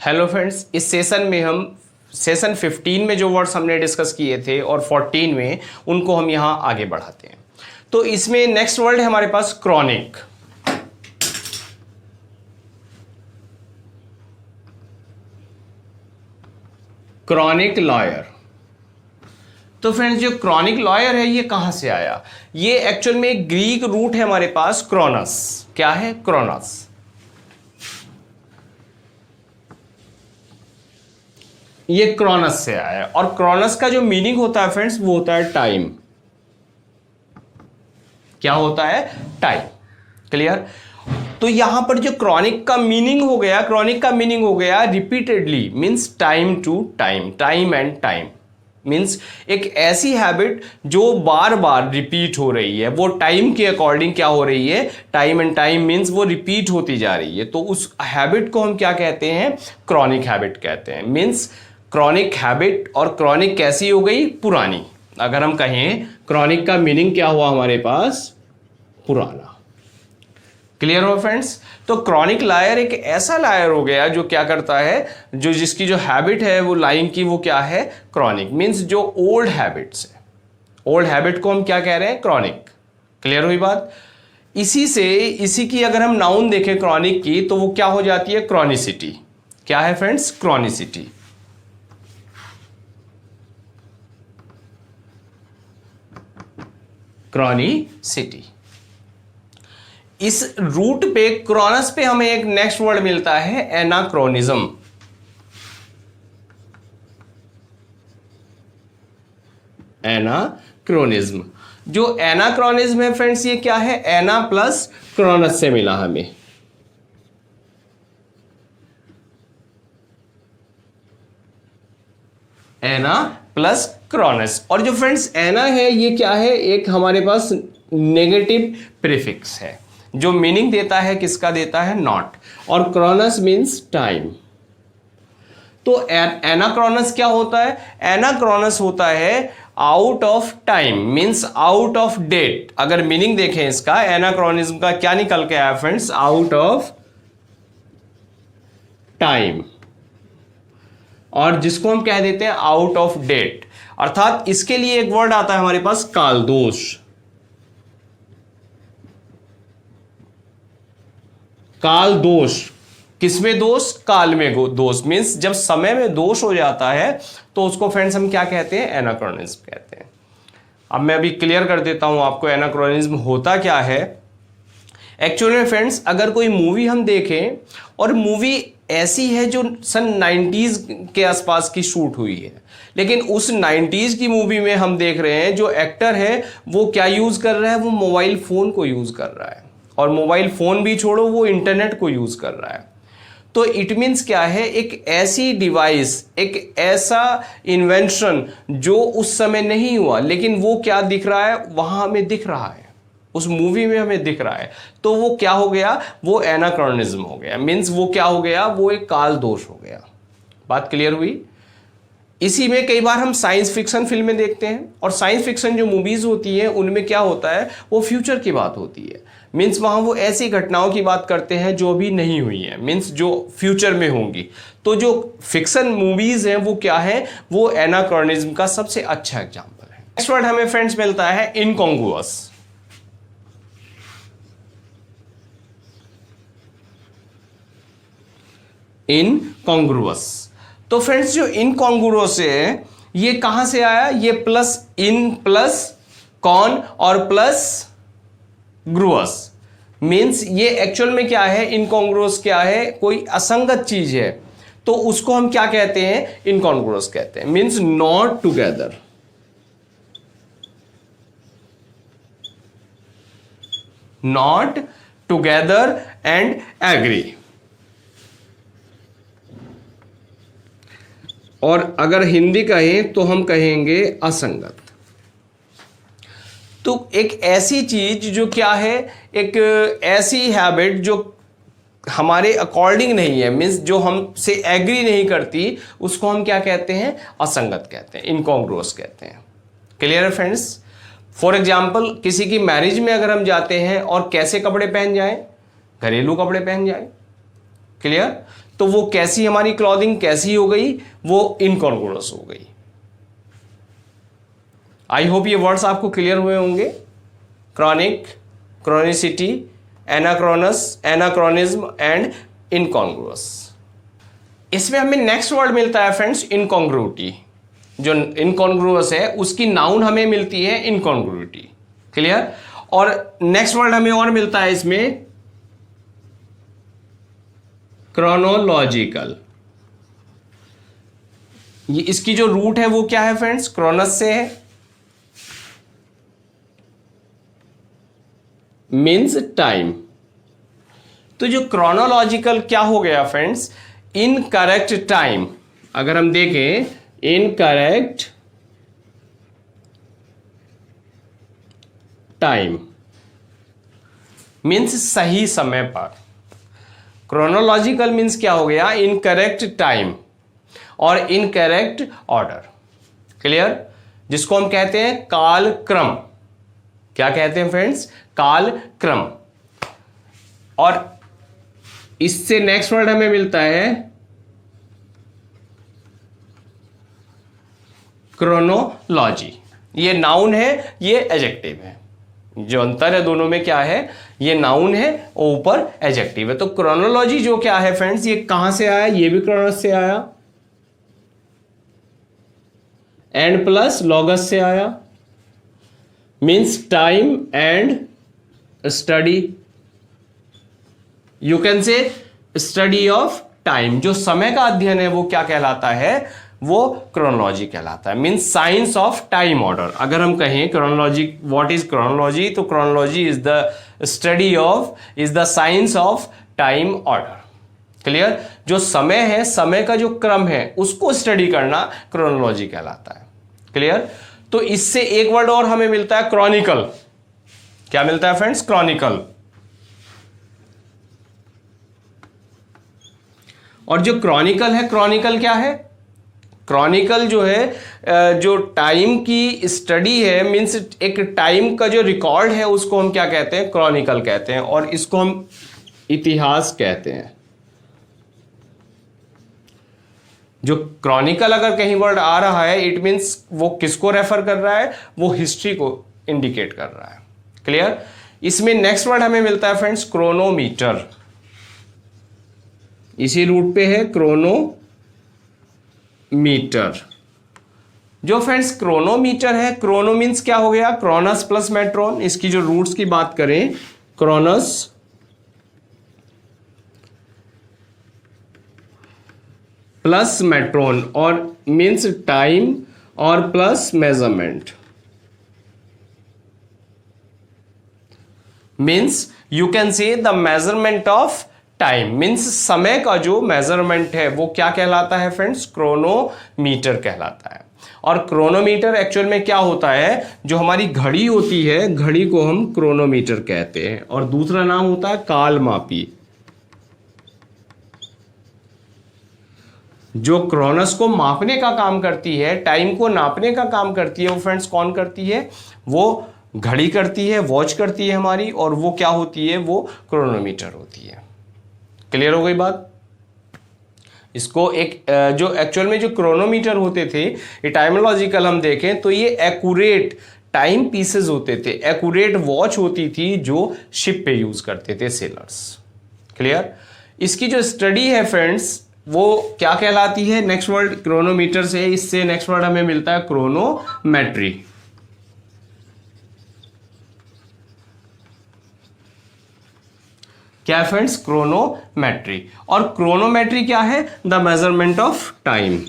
Hello friends, इस session में हम सेशन 15 में जो वर्ड्स हमने डिस्कस किए थे और 14 में उनको हम यहाँ आगे बढ़ाते हैं। तो इसमें नेक्स्ट वर्ड है हमारे पास क्रॉनिक। Chronic lawyer. तो फ्रेंड्स, जो क्रॉनिक लॉयर है ये कहां से आया? ये एक्चुअल में एक ग्रीक रूट है हमारे पास, क्रोनस। क्या है? क्रोनस। ये क्रोनस से आया और क्रोनस का जो मीनिंग होता है फ्रेंड्स वो होता है टाइम। क्या होता है? टाइम। क्लियर? तो यहां पर जो क्रॉनिक का मीनिंग हो गया, क्रॉनिक का मीनिंग हो गया repeatedly, means time to time, time and time. Means एक ऐसी हैबिट जो बार बार रिपीट हो रही है, वो टाइम के अकॉर्डिंग क्या हो रही है? टाइम एंड टाइम मींस वो रिपीट होती जा रही है। तो उस हैबिट को हम क्या कहते हैं? क्रॉनिक हैबिट कहते हैं। मींस क्रॉनिक हैबिट, और क्रॉनिक कैसी हो गई? पुरानी। अगर हम कहें क्रॉनिक का मीनिंग क्या हुआ हमारे पास? पुराना। क्लियर हो फ्रेंड्स? तो क्रॉनिक लायर एक ऐसा लायर हो गया जो क्या करता है, जो जिसकी जो हैबिट है वो लाइंग की, वो क्या है? क्रॉनिक। मींस जो ओल्ड हैबिट्स है, ओल्ड हैबिट को हम क्या कह रहे हैं? क्रॉनिक। क्लियर हुई बात? इसी की अगर हम नाउन देखें क्रॉनिक की, तो वो क्या हो जाती है? क्रॉनिसिटी। क्या है फ्रेंड्स? क्रॉनिसिटी। क्रॉनिसिटी। इस रूट पे, क्रॉनस पे, हमें एक नेक्स्ट वर्ड मिलता है एनाक्रोनिज्म। एनाक्रोनिज्म। जो एनाक्रोनिज्म है फ्रेंड्स, ये क्या है? एना प्लस क्रॉनस से मिला हमें। एना प्लस क्रॉनस। और जो फ्रेंड्स एना है ये क्या है? एक हमारे पास नेगेटिव प्रीफिक्स है जो मीनिंग देता है, किसका देता है? नॉट। और क्रॉनस मींस टाइम। तो एनाक्रोनस क्या होता है? एनाक्रोनस होता है out of time, means out of date. अगर मीनिंग देखें इसका, एनाक्रोनिज्म का क्या निकल के आया फ्रेंड्स? आउट ऑफ टाइम, और जिसको हम कह देते हैं आउट ऑफ डेट। अर्थात इसके लिए एक वर्ड आता है हमारे पास, कालदोष। काल दोष। किसमें दोष? काल में दोष। मींस जब समय में दोष हो जाता है तो उसको फ्रेंड्स हम क्या कहते हैं? एनाक्रोनिज्म कहते हैं। अब मैं अभी क्लियर कर देता हूं आपको एनाक्रोनिज्म होता क्या है। एक्चुअली में फ्रेंड्स, अगर कोई मूवी हम देखें और मूवी ऐसी है जो सन 90s के आसपास की शूट हुई है, लेकिन उस 90s की मूवी में हम देख रहे हैं जो एक्टर है वो क्या यूज कर रहा है? वो मोबाइल फोन को यूज कर रहा है। और मोबाइल फोन भी छोड़ो, वो इंटरनेट को यूज कर रहा है। तो इट मीन्स क्या है? एक ऐसी डिवाइस, एक ऐसा इन्वेंशन जो उस समय नहीं हुआ, लेकिन वो क्या दिख रहा है? वहां हमें दिख रहा है, उस मूवी में हमें दिख रहा है। तो वो क्या हो गया? वो एनाक्रोनिज्म हो गया। मीन्स वो क्या हो गया? वो एक काल दोष हो गया। बात क्लियर हुई? इसी में कई बार हम साइंस फिक्शन फिल्में देखते हैं, और साइंस फिक्शन जो मूवीज होती हैं उनमें क्या होता है? वो फ्यूचर की बात होती है। मीन्स वहां वो ऐसी घटनाओं की बात करते हैं जो अभी नहीं हुई है, मीन्स जो फ्यूचर में होंगी। तो जो फिक्शन मूवीज हैं वो क्या है? वो एनाक्रोनिज्म का सबसे अच्छा एग्जाम्पल है। नेक्स्ट वर्ड हमें फ्रेंड्स मिलता है इनकॉन्ग्रुअस। इनकॉन्ग्रुअस। तो फ्रेंड्स, जो इनकॉन्ग्रुअस है ये कहां से आया? ये प्लस इन प्लस कॉन और प्लस ग्रुअस। मीन्स ये एक्चुअल में क्या है? इनकॉन्ग्रुअस क्या है? कोई असंगत चीज है, तो उसको हम क्या कहते हैं? इनकॉन्ग्रुअस कहते हैं। Means not together. Not together and agree. और अगर हिंदी कहें तो हम कहेंगे असंगत। तो एक ऐसी चीज जो क्या है? एक ऐसी हैबिट जो हमारे अकॉर्डिंग नहीं है, मीन्स जो हमसे एग्री नहीं करती, उसको हम क्या कहते हैं? असंगत कहते हैं, इनकॉन्ग्रुअस कहते हैं। क्लियर है फ्रेंड्स? फॉर एग्जाम्पल, किसी की मैरिज में अगर हम जाते हैं और कैसे कपड़े पहन जाएं? घरेलू कपड़े पहन जाएं। क्लियर? तो वो कैसी हमारी क्लॉथिंग कैसी हो गई, वो इनकॉन्ग्रुअस हो गई। आई होप ये वर्ड्स आपको क्लियर हुए होंगे। Chronic, chronicity, anachronous, anachronism and incongruous. इसमें हमें नेक्स्ट वर्ड मिलता है फ्रेंड्स इनकॉन्ग्रुइटी। जो इनकॉन्ग्रुअस है उसकी नाउन हमें मिलती है इनकॉन्ग्रुइटी। क्लियर। और नेक्स्ट वर्ड हमें और मिलता है इसमें क्रोनोलॉजिकल। ये इसकी जो रूट है वो क्या है फ्रेंड्स, क्रोनस से है, मीन्स टाइम। तो जो क्रोनोलॉजिकल क्या हो गया फ्रेंड्स, इनकरेक्ट टाइम। अगर हम देखें इनकरेक्ट टाइम मीन्स सही समय पर। क्रोनोलॉजिकल मीन्स क्या हो गया, इनकरेक्ट टाइम और इनकरेक्ट ऑर्डर। क्लियर। जिसको हम कहते हैं काल क्रम। क्या कहते हैं फ्रेंड्स, काल क्रम। और इससे नेक्स्ट वर्ड हमें मिलता है क्रोनोलॉजी। ये नाउन है, ये एडजेक्टिव है। जो अंतर है दोनों में क्या है, ये नाउन है और ऊपर एडजेक्टिव है। तो क्रोनोलॉजी जो क्या है फ्रेंड्स, ये कहां से आया, ये भी क्रोनस से आया, एंड प्लस लॉगस से आया, means time and study. You can से स्टडी ऑफ टाइम। जो समय का अध्ययन है वो क्या कहलाता है, वो क्रोनोलॉजी कहलाता है, means science of time order. अगर हम कहें क्रोनोलॉजी, व्हाट इज क्रोनोलॉजी, तो chronology is the study of, is the science of time order. Clear. जो समय है, समय का जो क्रम है उसको स्टडी करना क्रोनोलॉजी कहलाता है। क्लियर। तो इससे एक वर्ड और हमें मिलता है क्रॉनिकल। क्या मिलता है फ्रेंड्स, क्रॉनिकल। और जो क्रॉनिकल है, क्रॉनिकल क्या है, क्रॉनिकल जो है जो टाइम की स्टडी है, मीन्स एक टाइम का जो रिकॉर्ड है उसको हम क्या कहते हैं, क्रॉनिकल कहते हैं। और इसको हम इतिहास कहते हैं। जो क्रॉनिकल अगर कहीं वर्ड आ रहा है, इट मीन्स वो किसको रेफर कर रहा है, वो हिस्ट्री को इंडिकेट कर रहा है। क्लियर। इसमें नेक्स्ट वर्ड हमें मिलता है फ्रेंड्स क्रोनोमीटर। इसी रूट पे है क्रोनोमीटर। जो फ्रेंड्स क्रोनोमीटर है, क्रोनो मीन्स क्या हो गया, क्रोनस प्लस मेट्रोन। इसकी जो रूट्स की बात करें, क्रोनस प्लस मेट्रोन और मीन्स टाइम और plus measurement. Means you can से the measurement of time, means समय का जो मेजरमेंट है वो क्या कहलाता है फ्रेंड्स, क्रोनोमीटर कहलाता है। और क्रोनोमीटर एक्चुअल में क्या होता है, जो हमारी घड़ी होती है, घड़ी को हम क्रोनोमीटर कहते हैं। और दूसरा नाम होता है कालमापी। जो क्रोनस को मापने का काम करती है, टाइम को नापने का काम करती है, वो फ्रेंड्स कौन करती है, वो घड़ी करती है, वॉच करती है हमारी। और वो क्या होती है, वो क्रोनोमीटर होती है। क्लियर हो गई बात। इसको एक जो एक्चुअल में जो क्रोनोमीटर होते थे, टाइमोलॉजिकल हम देखें तो ये एक्यूरेट टाइम पीसेस होते थे, एक्यूरेट वॉच होती थी जो शिप पे यूज करते थे सेलर्स। क्लियर। इसकी जो स्टडी है फ्रेंड्स वो क्या कहलाती है, नेक्स्ट वर्ड क्रोनोमीटर से, इससे नेक्स्ट वर्ड हमें मिलता है क्रोनोमेट्री। क्या है फ्रेंड्स, क्रोनोमेट्री। और क्रोनोमेट्री क्या है, the measurement of time.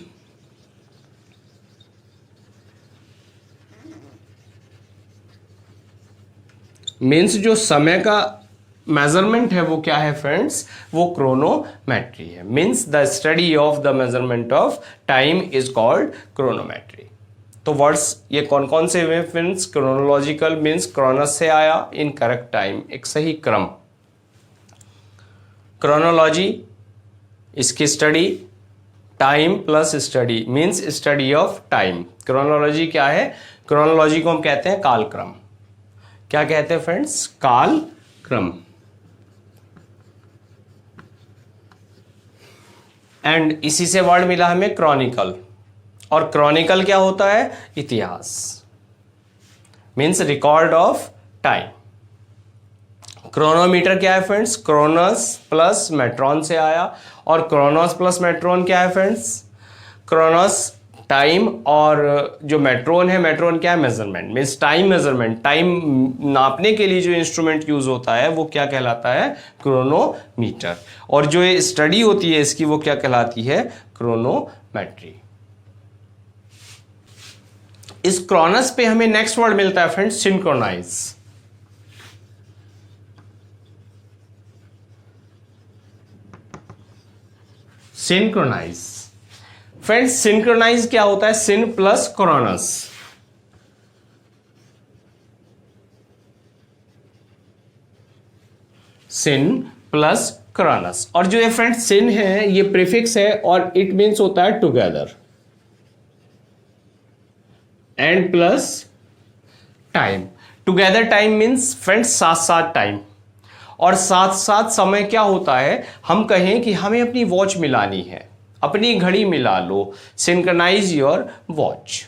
Means जो समय का मेजरमेंट है वो क्या है फ्रेंड्स, वो क्रोनोमेट्री है। Means the study of the measurement of time is called chronometry. तो वर्ड्स ये कौन कौन से हुए फ्रेंड्स, क्रोनोलॉजिकल मीन्स क्रोनस से आया, इन करेक्ट टाइम, एक सही क्रम। क्रोनोलॉजी इसकी study, time plus study means study of time. Chronology क्या है, क्रोनोलॉजी को हम कहते हैं कालक्रम। क्या कहते हैं फ्रेंड्स, कालक्रम। एंड इसी से वर्ड मिला हमें क्रॉनिकल, और क्रॉनिकल क्या होता है? इतिहास, means record of time. Chronometer क्या है फ्रेंड्स? क्रोनस प्लस मेट्रॉन से आया, और क्रोनोस प्लस मेट्रॉन क्या है फ्रेंड्स? क्रोनस टाइम, और जो मेट्रोन है, मेट्रोन क्या है? Measurement, means time measurement. Time नापने के लिए जो इंस्ट्रूमेंट यूज होता है वो क्या कहलाता है? क्रोनोमीटर। और जो ये स्टडी होती है इसकी वो क्या कहलाती है? क्रोनोमेट्री। इस क्रोनस पे हमें नेक्स्ट वर्ड मिलता है friends, synchronise. Synchronise friends, synchronise क्या होता है? सिन प्लस क्रोनस। सिन प्लस क्रोनस, और जो ये फ्रेंड्स सिन है ये प्रीफिक्स है, और इट मीन्स होता है together, and plus time. Together time means friends साथ साथ टाइम, और साथ साथ समय क्या होता है? हम कहें कि हमें अपनी वॉच मिलानी है, अपनी घड़ी मिला लो, सिंक्रोनाइज योर वॉच।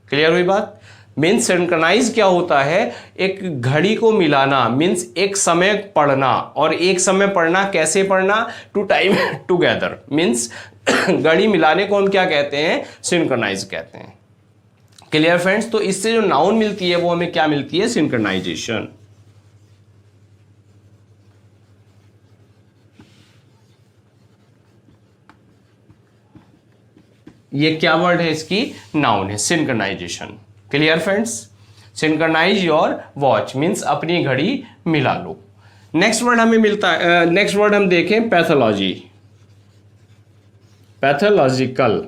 क्लियर हुई बात? मीन्स सिंक्रोनाइज क्या होता है? एक घड़ी को मिलाना, मीन्स एक समय पढ़ना, और एक समय पढ़ना कैसे पढ़ना? टू टाइम टुगेदर, मीन्स घड़ी मिलाने को हम क्या कहते हैं? सिंक्रोनाइज कहते हैं। Clear friends? तो इससे जो नाउन मिलती है वो हमें क्या मिलती है? सिंक्रोनाइजेशन। ये क्या वर्ड है? इसकी नाउन है, synchronisation. Clear friends? Synchronise your watch means अपनी घड़ी मिला लो। नेक्स्ट वर्ड हमें मिलता है, नेक्स्ट वर्ड हम देखें, पैथोलॉजी। पैथोलॉजिकल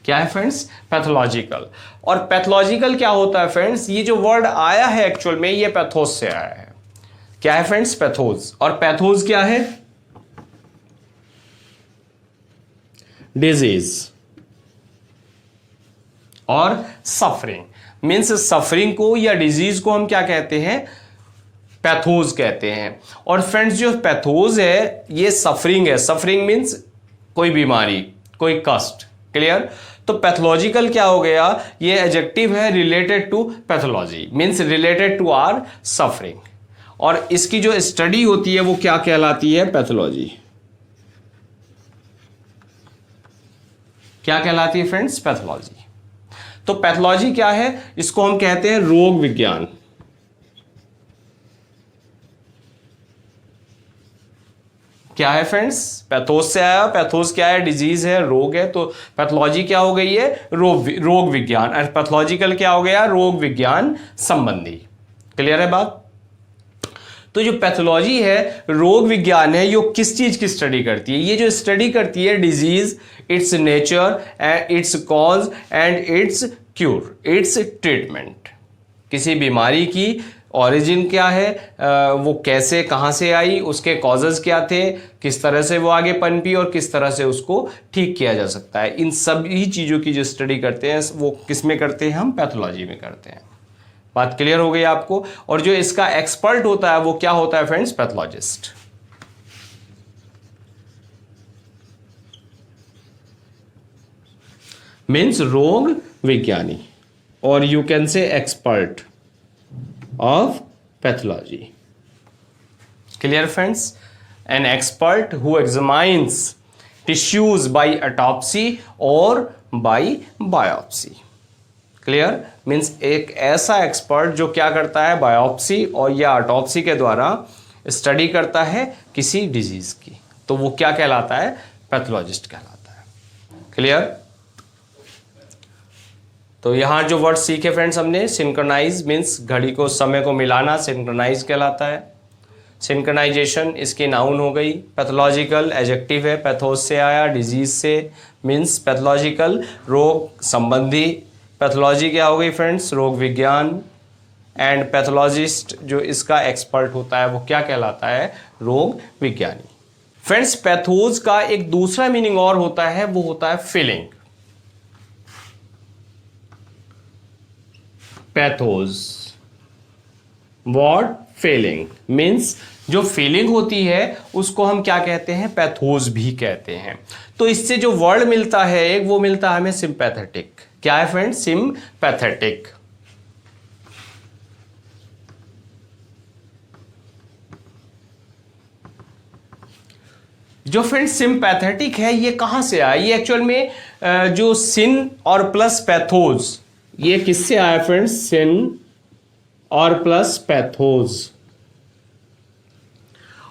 क्या है फ्रेंड्स? पैथोलॉजिकल। और पैथोलॉजिकल क्या होता है फ्रेंड्स? ये जो वर्ड आया है एक्चुअल में ये पैथोस से आया है। क्या है फ्रेंड्स? पैथोज। और पैथोज क्या है? डिजीज और सफरिंग, मीन्स सफरिंग को या डिजीज को हम क्या कहते हैं? पैथोज कहते हैं। और फ्रेंड्स जो पैथोज है ये सफरिंग है। सफरिंग मीन्स कोई बीमारी, कोई कष्ट। क्लियर? तो पैथोलॉजिकल क्या हो गया? ये एडजेक्टिव है related to pathology, means related to or suffering, और इसकी जो स्टडी होती है वो क्या कहलाती है? पैथोलॉजी। क्या कहलाती है फ्रेंड्स? पैथोलॉजी। तो पैथोलॉजी क्या है? इसको हम कहते हैं रोग विज्ञान। क्या है फ्रेंड्स? पैथोस से आया। पैथोस क्या है? डिजीज है, रोग है। तो पैथोलॉजी क्या हो गई है? रोग विज्ञान। और पैथोलॉजिकल क्या हो गया? रोग विज्ञान संबंधी। क्लियर है बात? तो जो पैथोलॉजी है, रोग विज्ञान है, ये किस चीज की स्टडी करती है? ये जो स्टडी करती है disease, it's nature and it's cause and it's cure, it's treatment. किसी बीमारी की ओरिजिन क्या है, वो कैसे, कहाँ से आई, उसके कॉजेज क्या थे, किस तरह से वो आगे पनपी, और किस तरह से उसको ठीक किया जा सकता है। इन सभी चीज़ों की जो स्टडी करते हैं वो किस में करते हैं? हम पैथोलॉजी में करते हैं। बात क्लियर हो गई आपको? और जो इसका एक्सपर्ट होता है वो क्या होता है फ्रेंड्स? पैथोलॉजिस्ट। मीन्स रोग विज्ञानी, और you can say expert of pathology. Clear friends? An expert who examines tissues by autopsy और बाय बायोप्सी। क्लियर? मीन्स एक ऐसा एक्सपर्ट जो क्या करता है? बायोप्सी और या ऑटोप्सी के द्वारा स्टडी करता है किसी डिजीज की, तो वो क्या कहलाता है? पैथोलॉजिस्ट कहलाता है। क्लियर? तो यहां जो वर्ड सीखे फ्रेंड्स हमने, सिंक्रोनाइज मीन्स घड़ी को, समय को मिलाना, सिंक्रोनाइज कहलाता है। सिंक्रोनाइजेशन इसकी नाउन हो गई। पैथोलॉजिकल एडजेक्टिव है, पैथोस से आया, डिजीज से, मीन्स पैथोलॉजिकल रोग संबंधी। पैथोलॉजी क्या हो गई फ्रेंड्स? रोग विज्ञान। एंड पैथोलॉजिस्ट जो इसका एक्सपर्ट होता है वो क्या कहलाता है? रोग विज्ञानी। फ्रेंड्स पैथोज का एक दूसरा मीनिंग और होता है, वो होता है feeling. Pathos, what? Failing means जो फीलिंग होती है उसको हम क्या कहते हैं, पैथोस भी कहते हैं। तो इससे जो वर्ड मिलता है एक, वो मिलता है हमें सिंपैथेटिक। क्या है फ्रेंड्स, सिंपैथेटिक। जो फ्रेंड्स सिंपैथेटिक है ये कहां से आया, ये एक्चुअल में जो सिन और प्लस पैथोस, ये किससे आया फ्रेंड्स, सिन और प्लस पैथोस।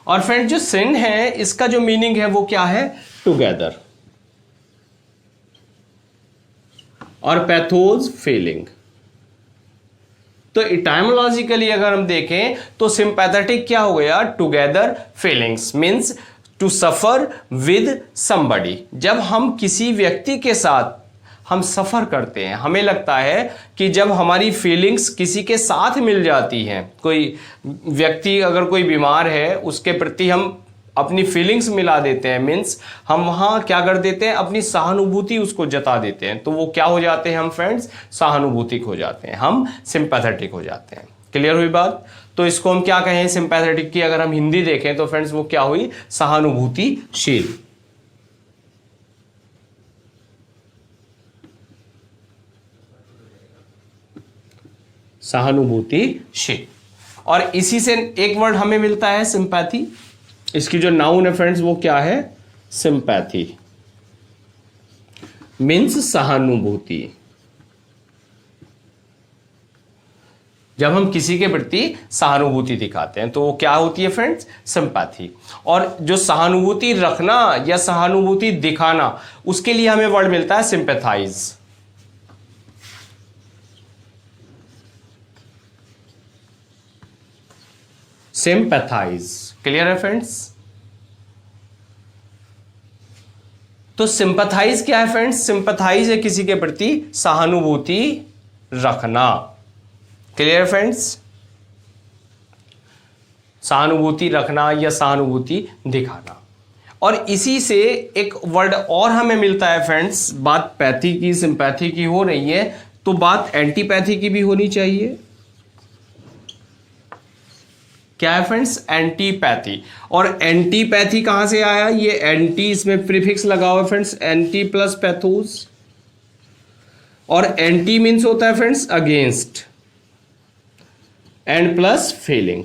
और फ्रेंड जो सिन है इसका जो मीनिंग है वो क्या है, टुगेदर, और पैथोस फीलिंग। तो इटाइमोलॉजिकली अगर हम देखें तो सिंपैथेटिक क्या हो गया, together feelings, means to suffer with somebody. जब हम किसी व्यक्ति के साथ हम सफ़र करते हैं, हमें लगता है कि जब हमारी फीलिंग्स किसी के साथ मिल जाती हैं, कोई व्यक्ति अगर कोई बीमार है उसके प्रति हम अपनी फीलिंग्स मिला देते हैं, मीन्स हम वहाँ क्या कर देते हैं, अपनी सहानुभूति उसको जता देते हैं, तो वो क्या हो जाते हैं हम फ्रेंड्स, सहानुभूतिक हो जाते हैं, हम सिंपैथेटिक हो जाते हैं। क्लियर हुई बात। तो इसको हम क्या कहें, सिंपैथेटिक की अगर हम हिंदी देखें तो फ्रेंड्स वो क्या हुई, सहानुभूतिशील। सहानुभूतिशील। और इसी से एक वर्ड हमें मिलता है सिंपैथी। इसकी जो नाउन है फ्रेंड्स वो क्या है, सिंपैथी, मीन्स सहानुभूति। जब हम किसी के प्रति सहानुभूति दिखाते हैं तो वो क्या होती है फ्रेंड्स, सिंपैथी। और जो सहानुभूति रखना या सहानुभूति दिखाना, उसके लिए हमें वर्ड मिलता है सिंपैथाइज। सिंपैथाइज। क्लियर है फ्रेंड्स। तो सिंपैथाइज क्या है फ्रेंड्स, सिंपैथाइज है किसी के प्रति सहानुभूति रखना। क्लियर फ्रेंड्स, सहानुभूति रखना या सहानुभूति दिखाना। और इसी से एक वर्ड और हमें मिलता है फ्रेंड्स, बात पैथी की सिंपैथी की हो रही है तो बात एंटीपैथी की भी होनी चाहिए। क्या है फ्रेंड्स, एंटीपैथी। और एंटीपैथी कहां से आया, ये एंटी इसमें प्रीफिक्स लगा हुआ है फ्रेंड्स, एंटी प्लस पैथोस। और एंटी मीन्स होता है friends against, and plus feeling.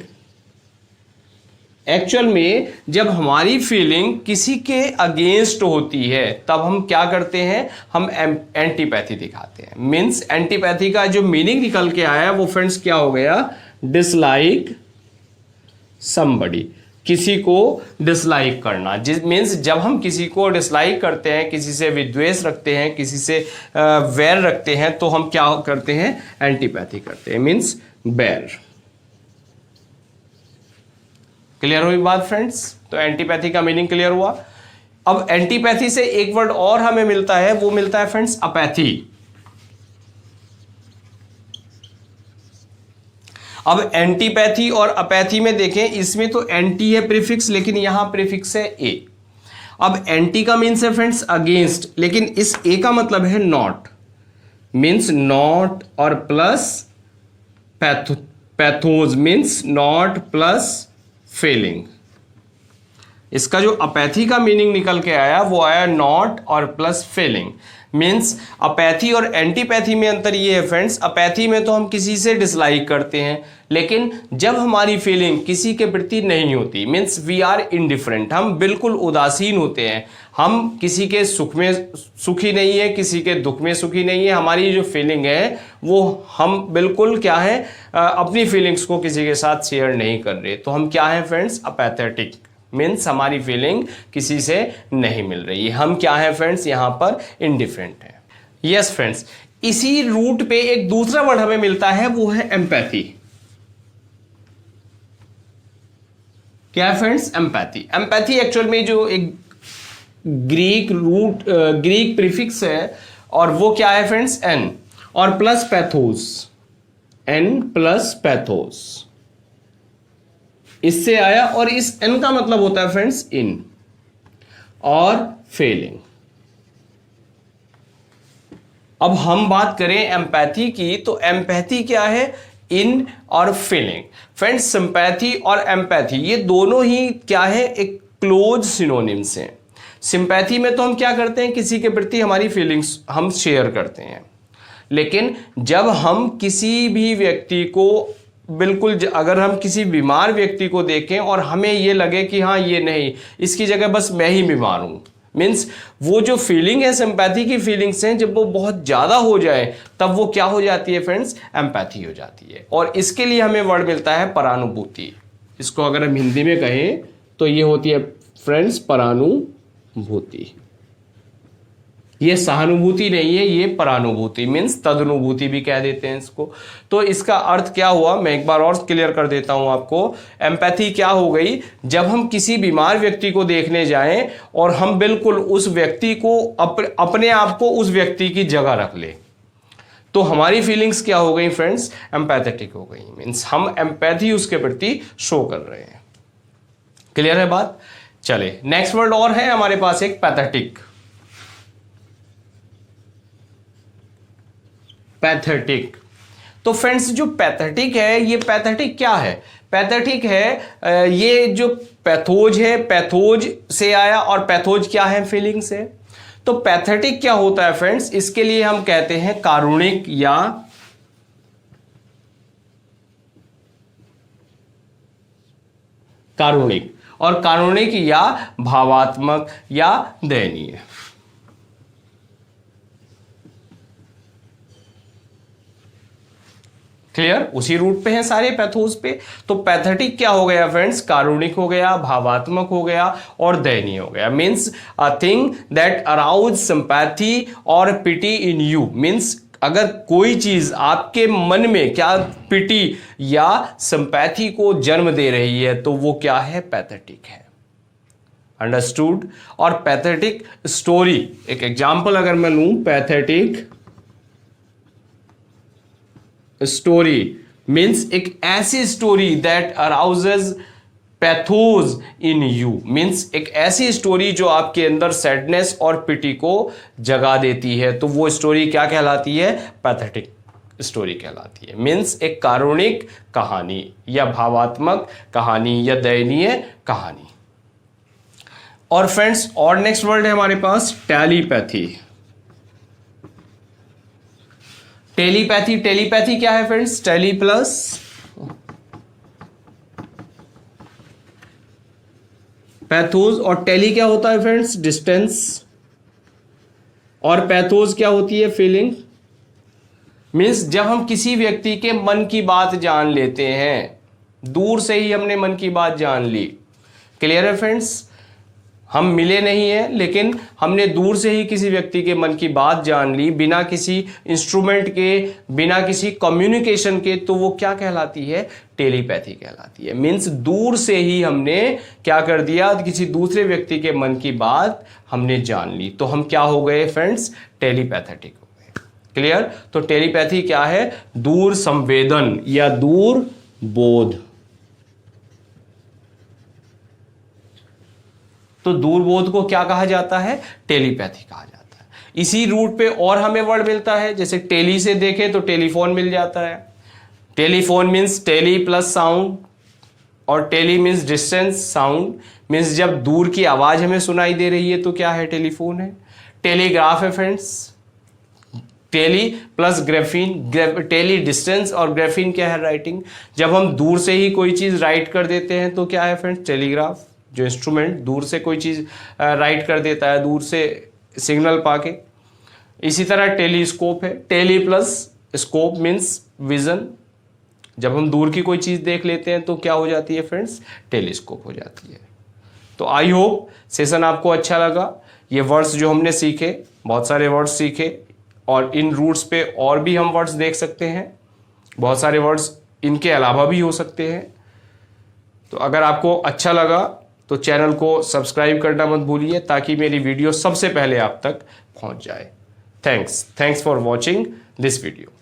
Actual में जब हमारी फीलिंग किसी के अगेंस्ट होती है तब हम क्या करते हैं, हम एंटीपैथी दिखाते हैं। मीन्स एंटीपैथी का जो मीनिंग निकल के आया वो फ्रेंड्स क्या हो गया, डिसलाइक समबडी, किसी को डिसलाइक करना। जिस मीन्स जब हम किसी को डिसलाइक करते हैं, किसी से विद्वेष रखते हैं, किसी से वैर रखते हैं, तो हम क्या करते हैं, एंटीपैथी करते हैं, मीन्स बैर। क्लियर हुई बात फ्रेंड्स। तो एंटीपैथी का मीनिंग क्लियर हुआ। अब एंटीपैथी से एक वर्ड और हमें मिलता है, वो मिलता है फ्रेंड्स अपैथी। अब एंटीपैथी और अपैथी में देखें, इसमें तो एंटी है प्रीफिक्स, लेकिन यहां प्रीफिक्स है ए। अब एंटी का मीन्स है फ्रेंड्स अगेंस्ट, लेकिन इस ए का मतलब है नॉट, मीन्स नॉट और plus pathos, means not plus feeling. इसका जो अपैथी का मीनिंग निकल के आया वो आया नॉट और प्लस फीलिंग। मीन्स अपैथी और एंटीपैथी में अंतर ये है फ्रेंड्स, अपैथी में तो हम किसी से डिसलाइक करते हैं, लेकिन जब हमारी फीलिंग किसी के प्रति नहीं होती, मीन्स वी आर इनडिफरेंट, हम बिल्कुल उदासीन होते हैं, हम किसी के सुख में सुखी नहीं है, किसी के दुख में सुखी नहीं है, हमारी जो फीलिंग है वो हम बिल्कुल क्या है, अपनी फीलिंग्स को किसी के साथ शेयर नहीं कर रहे, तो हम क्या है फ्रेंड्स, अपैथेटिक। मीन्स हमारी फीलिंग किसी से नहीं मिल रही, हम क्या है फ्रेंड्स, यहां पर इनडिफरेंट है। यस फ्रेंड्स, इसी रूट पे एक दूसरा वर्ड हमें मिलता है, वो है एम्पैथी। क्या है फ्रेंड्स, एम्पैथी। एम्पैथी एक्चुअल में जो एक ग्रीक प्रीफिक्स है, और वो क्या है फ्रेंड्स, एन और plus pathos, en plus pathos, इससे आया। और इस एन का मतलब होता है फ्रेंड्स इन और फीलिंग। अब हम बात करें एम्पैथी की, तो एम्पैथी क्या है, इन और फीलिंग। फ्रेंड्स, सिंपैथी और एम्पैथी ये दोनों ही क्या है, एक क्लोज सिनोनिम्स हैं। सिंपैथी में तो हम क्या करते हैं, किसी के प्रति हमारी फीलिंग्स हम शेयर करते हैं, लेकिन जब हम किसी भी व्यक्ति को बिल्कुल, अगर हम किसी बीमार व्यक्ति को देखें और हमें ये लगे कि हाँ ये नहीं, इसकी जगह बस मैं ही बीमार हूं, मीन्स वो जो फीलिंग है, सिंपैथी की फीलिंग्स हैं, जब वो बहुत ज़्यादा हो जाए तब वो क्या हो जाती है फ्रेंड्स, एम्पैथी हो जाती है। और इसके लिए हमें वर्ड मिलता है परानुभूति। इसको अगर हम हिंदी में कहें तो ये होती है फ्रेंड्स परानुभूति। ये सहानुभूति नहीं है, ये परानुभूति, मीन्स तदनुभूति भी कह देते हैं इसको। तो इसका अर्थ क्या हुआ, मैं एक बार और क्लियर कर देता हूं आपको। एम्पैथी क्या हो गई, जब हम किसी बीमार व्यक्ति को देखने जाएं और हम बिल्कुल उस व्यक्ति को अपने आप को उस व्यक्ति की जगह रख ले, तो हमारी फीलिंग्स क्या हो गई फ्रेंड्स, एम्पैथेटिक हो गई। मीन्स हम एम्पैथी उसके प्रति शो कर रहे हैं। क्लियर है बात? चले, नेक्स्ट वर्ड और है हमारे पास एक पैथेटिक। पैथेटिक, तो फ्रेंड्स जो पैथेटिक है, ये पैथेटिक क्या है, पैथेटिक है ये जो पैथोज है, पैथोज से आया, और पैथोज क्या है, फीलिंग से। तो पैथेटिक क्या होता है फ्रेंड्स, इसके लिए हम कहते हैं कारुणिक या कारुणिक, और कारुणिक या भावात्मक या दयनीय। क्लियर? उसी रूट पे हैं सारे पैथोज पे। तो पैथेटिक क्या हो गया फ्रेंड्स, कारुणिक हो गया, भावात्मक हो गया और दयनीय हो गया। Means a thing that arouse sympathy और पिटी इन यू। मीन्स अगर कोई चीज आपके मन में क्या पिटी या सिंपैथी को जन्म दे रही है तो वो क्या है, पैथेटिक है। अंडरस्टूड? और पैथेटिक स्टोरी, एक एग्जांपल अगर मैं लूं, पैथेटिक स्टोरी मीन्स एक ऐसी story that arouses pathos in you. Means एक ऐसी स्टोरी जो आपके अंदर सैडनेस और पिटी को जगा देती है, तो वो स्टोरी क्या कहलाती है, पैथेटिक स्टोरी कहलाती है। मीन्स एक कारुणिक कहानी या भावात्मक कहानी या दयनीय कहानी। और फ्रेंड्स, और नेक्स्ट वर्ड है हमारे पास टेलीपैथी। टेलीपैथी, टेलीपैथी क्या है फ्रेंड्स, टेली प्लस पैथोज, और टेली क्या होता है फ्रेंड्स, डिस्टेंस, और पैथोज क्या होती है, फीलिंग। मीन्स जब हम किसी व्यक्ति के मन की बात जान लेते हैं, दूर से ही हमने मन की बात जान ली। क्लियर है फ्रेंड्स? हम मिले नहीं हैं, लेकिन हमने दूर से ही किसी व्यक्ति के मन की बात जान ली, बिना किसी इंस्ट्रूमेंट के, बिना किसी कम्युनिकेशन के, तो वो क्या कहलाती है, टेलीपैथी कहलाती है। मीन्स दूर से ही हमने क्या कर दिया, किसी दूसरे व्यक्ति के मन की बात हमने जान ली, तो हम क्या हो गए फ्रेंड्स, टेलीपैथेटिक हो गए। क्लियर? तो टेलीपैथी क्या है, दूर संवेदन या दूर बोध। तो दूरबोध को क्या कहा जाता है, टेलीपैथी कहा जाता है। इसी रूट पे और हमें वर्ड मिलता है, जैसे टेली से देखें तो टेलीफोन मिल जाता है। Telephone means tele plus sound, और tele means distance, sound means जब दूर की आवाज हमें सुनाई दे रही है तो क्या है, टेलीफोन है। टेलीग्राफ है friends, tele plus graphein, tele distance, और ग्राफीन क्या है, राइटिंग। जब हम दूर से ही कोई चीज राइट कर देते हैं तो क्या है फ्रेंड्स, टेलीग्राफ, जो इंस्ट्रूमेंट दूर से कोई चीज राइट कर देता है, दूर से सिग्नल पाके। इसी तरह टेलीस्कोप है, tele plus scope means vision. जब हम दूर की कोई चीज देख लेते हैं तो क्या हो जाती है फ्रेंड्स, टेलीस्कोप हो जाती है। तो आई होप सेशन आपको अच्छा लगा। ये वर्ड्स जो हमने सीखे, बहुत सारे वर्ड्स सीखे, और इन रूट्स पे और भी हम वर्ड्स देख सकते हैं, बहुत सारे वर्ड्स इनके अलावा भी हो सकते हैं। तो अगर आपको अच्छा लगा तो चैनल को सब्सक्राइब करना मत भूलिए, ताकि मेरी वीडियो सबसे पहले आप तक पहुंच जाए। Thanks for watching this video.